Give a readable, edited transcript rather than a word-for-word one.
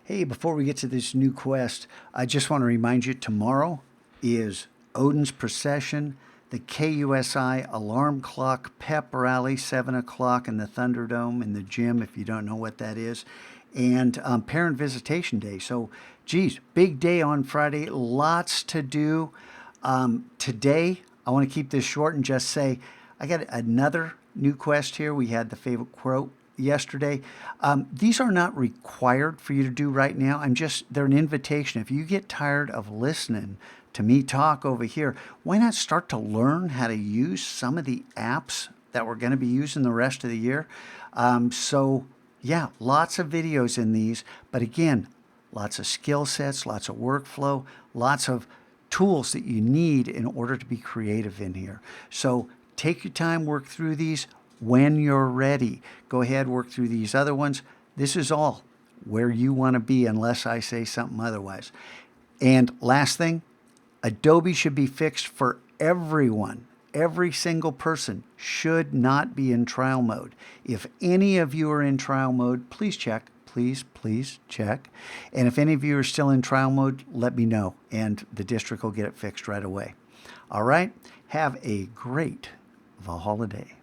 Hey, before we get to this new quest, I just want to remind you tomorrow is Odin's Procession, the KUSI Alarm Clock Pep Rally, 7 o'clock in the Thunderdome in the gym, if you don't know what that is, and Parent Visitation Day. So, geez, big day on Friday, lots to do. Today, I want to keep this short and just say I got another new quest here. We had the favorite quote yesterday. These are not required for you to do right now. They're an invitation. If you get tired of listening to me talk over here, why not start to learn how to use some of the apps that we're going to be using the rest of the year? Yeah, lots of videos in these, but again, lots of skill sets, lots of workflow, lots of tools that you need in order to be creative in here. So take your time, work through these. When you're ready, go ahead, work through these other ones. This is all where you want to be unless I say something otherwise. And last thing, Adobe should be fixed for everyone. Every single person should not be in trial mode. If any of you are in trial mode, please check. Please check. And if any of you are still in trial mode, let me know, and the district will get it fixed right away. All right? Have a great Valhalla day.